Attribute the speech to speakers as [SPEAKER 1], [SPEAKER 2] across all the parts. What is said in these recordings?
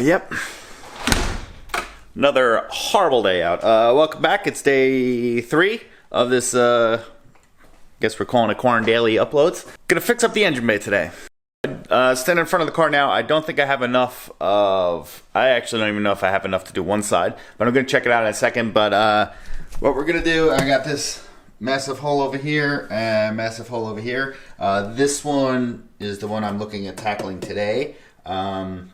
[SPEAKER 1] Yep. Another horrible day out. Welcome back. It's day 3 of this, guess we're calling it Corn Daily uploads. Gonna fix up the engine bay today. Standing in front of the car now. I don't think I have enough of... I actually don't even know if I have enough to do one side, but I'm gonna check it out in a second. But what we're gonna do, I got this massive hole over here and massive hole over here. This one is the one I'm looking at tackling today.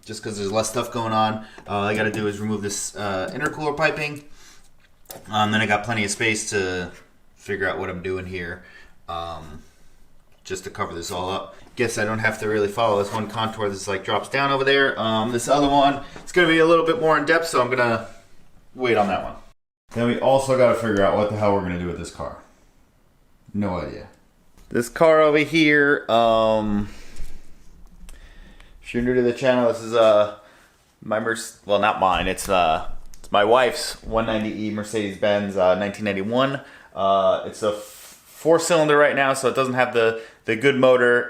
[SPEAKER 1] Just because there's less stuff going on. All I gotta do is remove this intercooler piping. Then I got plenty of space to figure out what I'm doing here, just to cover this all up. Guess I don't have to really follow this one contour. This like drops down over there. This other one, it's gonna be a little bit more in depth, so I'm gonna wait on that one. Then we also gotta figure out what the hell we're gonna do with this car. No idea. This car over here, if you're new to the channel, this is my well, not mine. It's my wife's 190E Mercedes-Benz 1991. It's a 4-cylinder right now, so it doesn't have the good motor.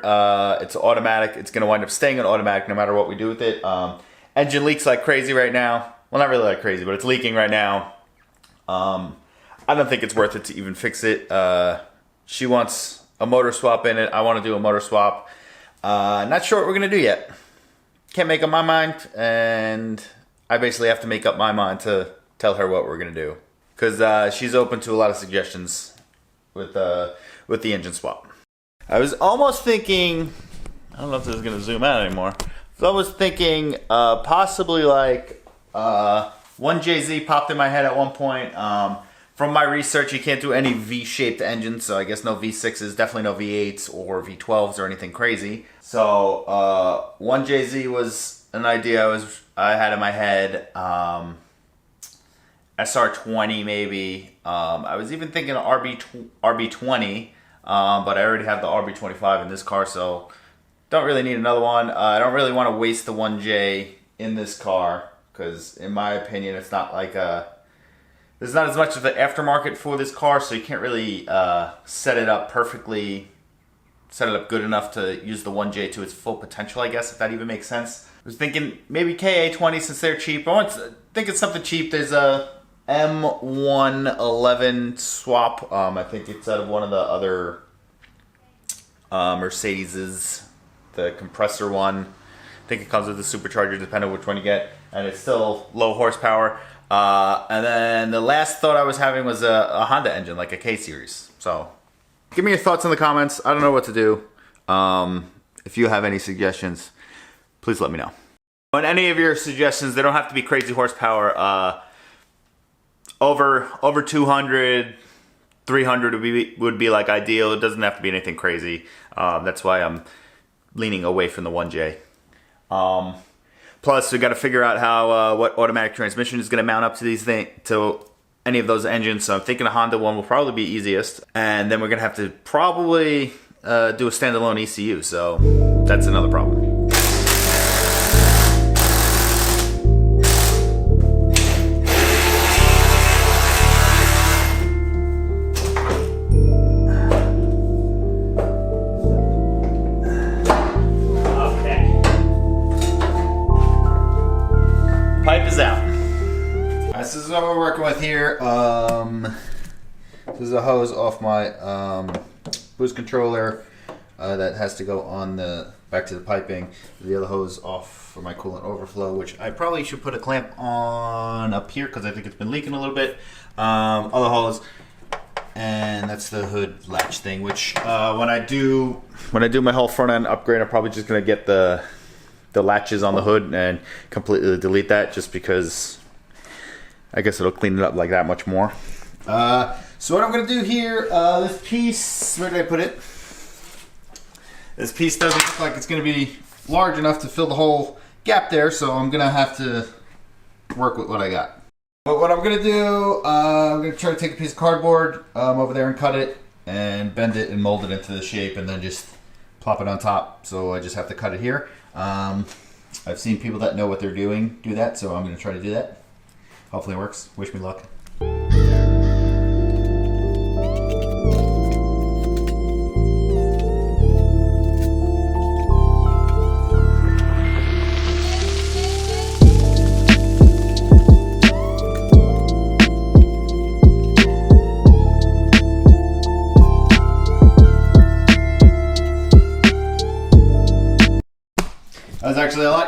[SPEAKER 1] It's automatic. It's going to wind up staying an automatic no matter what we do with it. Engine leaks like crazy right now. Well, not really like crazy, but it's leaking right now. I don't think it's worth it to even fix it. She wants a motor swap in it. I want to do a motor swap. Not sure what we're going to do yet. Can't make up my mind, and I basically have to make up my mind to tell her what we're gonna do, because she's open to a lot of suggestions with the engine swap. I was almost thinking, I don't know if this is gonna zoom out anymore. I was thinking possibly like 1JZ popped in my head at one point. From my research, you can't do any V-shaped engines, so I guess no V6s, definitely no V8s or V12s or anything crazy. So 1JZ was an idea I had in my head. SR20 maybe. I was even thinking of RB20, but I already have the RB25 in this car, so don't really need another one. I don't really want to waste the 1J in this car, because in my opinion, it's not like there's not as much of the aftermarket for this car, so you can't really set it up perfectly, set it up good enough to use the 1J to its full potential, I guess, if that even makes sense. I was thinking maybe KA20 since they're cheap. I want to think it's something cheap. There's a M111 swap. I think it's out of one of the other Mercedeses, the compressor one. I think it comes with a supercharger, depending on which one you get, and it's still low horsepower. And then the last thought I was having was a Honda engine, like a K-Series. So give me your thoughts in the comments. I don't know what to do. If you have any suggestions, please let me know. On any of your suggestions, they don't have to be crazy horsepower. Over 200, 300 would be like ideal. It doesn't have to be anything crazy. That's why I'm leaning away from the 1J. Plus, we got to figure out how what automatic transmission is going to mount up to these to any of those engines. So I'm thinking a Honda one will probably be easiest, and then we're going to have to probably do a standalone ECU. So that's another problem. This is what we're working with here. This is a hose off my boost controller that has to go on back to the piping. The other hose off for my coolant overflow, which I probably should put a clamp on up here because I think it's been leaking a little bit. Other hose, and that's the hood latch thing. Which when I do my whole front end upgrade, I'm probably just gonna get the latches on the hood and completely delete that, just because I guess it'll clean it up like that much more. So what I'm going to do here, this piece, where did I put it? This piece doesn't look like it's going to be large enough to fill the whole gap there, so I'm going to have to work with what I got. But what I'm going to do, I'm going to try to take a piece of cardboard over there and cut it and bend it and mold it into the shape and then just plop it on top. So I just have to cut it here. I've seen people that know what they're doing do that, so I'm going to try to do that. Hopefully it works. Wish me luck.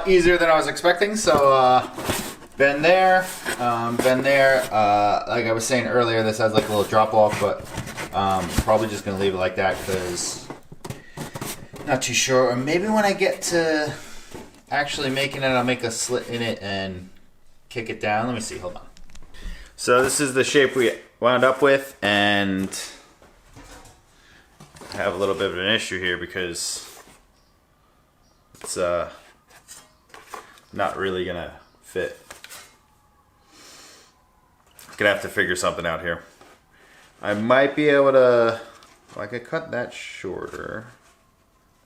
[SPEAKER 1] lot easier than I was expecting. So bend there, bend there. Like I was saying earlier, this has like a little drop off, but probably just gonna leave it like that because not too sure. Or maybe when I get to actually making it, I'll make a slit in it and kick it down. Let me see, hold on. So this is the shape we wound up with, and I have a little bit of an issue here because it's not really gonna fit. Gonna have to figure something out here. I might be able to, well, I could cut that shorter.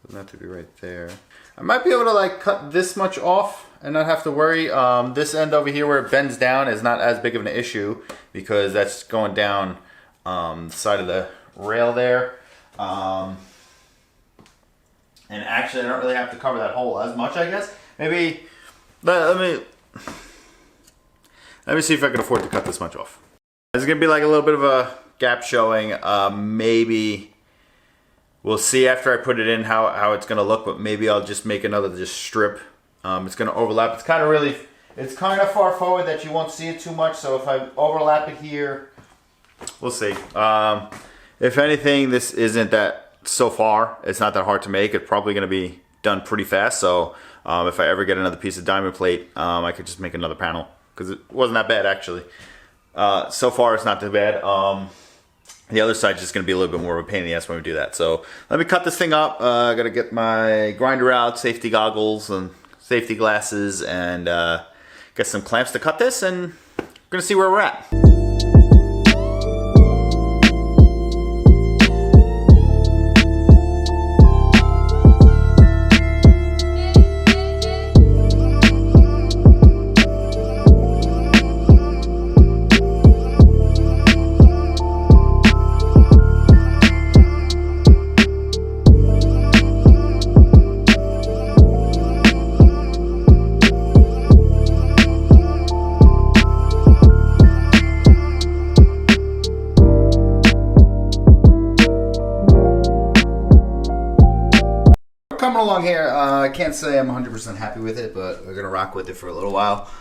[SPEAKER 1] Doesn't have to be right there. I might be able to like cut this much off and not have to worry. This end over here where it bends down is not as big of an issue because that's going down the side of the rail there. And actually I don't really have to cover that hole as much, I guess. Maybe, let me see if I can afford to cut this much off. There's gonna be like a little bit of a gap showing. Maybe we'll see after I put it in how it's gonna look, but maybe I'll just make another just strip. It's gonna overlap. It's kind of far forward that you won't see it too much. So if I overlap it here, we'll see. If anything, this isn't that so far. It's not that hard to make. It's probably gonna be done pretty fast. So if I ever get another piece of diamond plate, I could just make another panel because it wasn't that bad actually. So far, it's not too bad. The other side's just going to be a little bit more of a pain in the ass when we do that. So let me cut this thing up. I got to get my grinder out, safety goggles and safety glasses, and get some clamps to cut this, and we're going to see where we're at. Coming along here, I can't say I'm 100% happy with it, but we're gonna rock with it for a little while.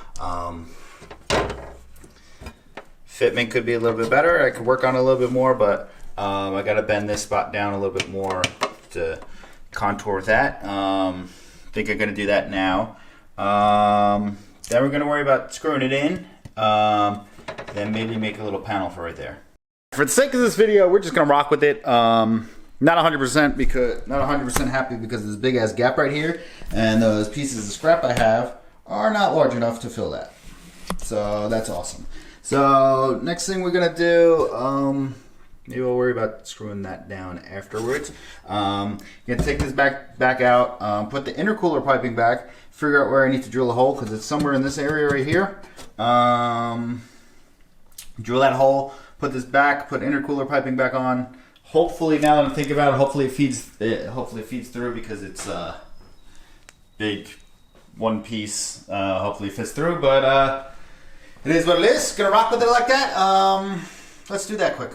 [SPEAKER 1] Fitment could be a little bit better. I could work on it a little bit more, but I gotta bend this spot down a little bit more to contour with that. Think I'm gonna do that now. Then we're gonna worry about screwing it in. Then maybe make a little panel for right there. For the sake of this video, we're just gonna rock with it. Not 100% because not 100% happy because of this big ass gap right here, and those pieces of scrap I have are not large enough to fill that. So that's awesome. So next thing we're gonna do, maybe we'll worry about screwing that down afterwards. Gonna take this back out, put the intercooler piping back, figure out where I need to drill a hole because it's somewhere in this area right here. Drill that hole, put this back, put intercooler piping back on. Hopefully, now that I'm thinking about it, hopefully it feeds through because it's a big one piece. Hopefully it fits through, but it is what it is. Gonna rock with it like that. Let's do that quick.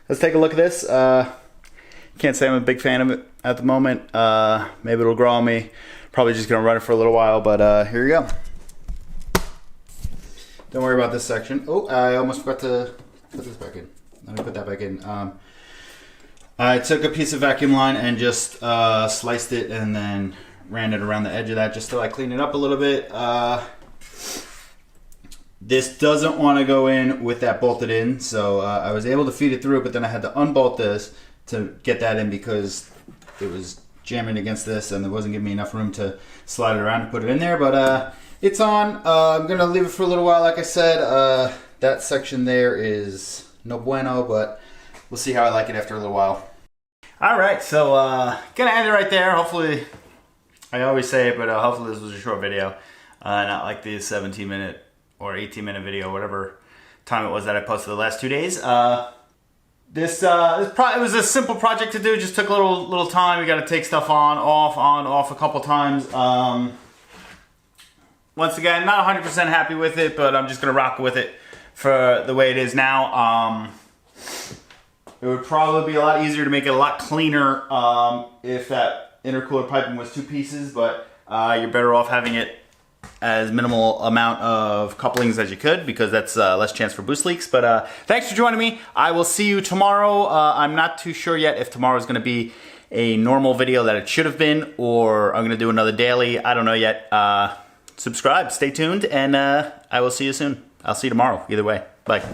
[SPEAKER 1] Let's take a look at this. Can't say I'm a big fan of it at the moment. Maybe it'll grow on me. Probably just gonna run it for a little while, but here you go. Don't worry about this section. Oh, I almost forgot to put this back in. Let me put that back in.
[SPEAKER 2] I took a piece of vacuum line and just sliced it and then ran it around the edge of that just till I clean it up a little bit. This doesn't want to go in with that bolted in, so I was able to feed it through, but then I had to unbolt this to get that in because it was jamming against this and there wasn't giving me enough room to slide it around and put it in there. But it's on. I'm going to leave it for a little while. Like I said, that section there is no bueno, but we'll see how I like it after a little while. All right, so going to end it right there. Hopefully, I always say it, but hopefully this was a short video. Not like the 17-minute or 18-minute video, whatever time it was that I posted the last 2 days. It was a simple project to do. Just took a little time. We got to take stuff on, off a couple times. Once again, not 100% happy with it, but I'm just gonna rock with it for the way it is now. It would probably be a lot easier to make it a lot cleaner if that intercooler piping was 2 pieces, but you're better off having it as minimal amount of couplings as you could because that's less chance for boost leaks. But thanks for joining me. I will see you tomorrow. I'm not too sure yet if tomorrow is going to be a normal video that it should have been, or I'm going to do another daily. I don't know yet. Subscribe, stay tuned, and I will see you soon. I'll see you tomorrow. Either way, bye.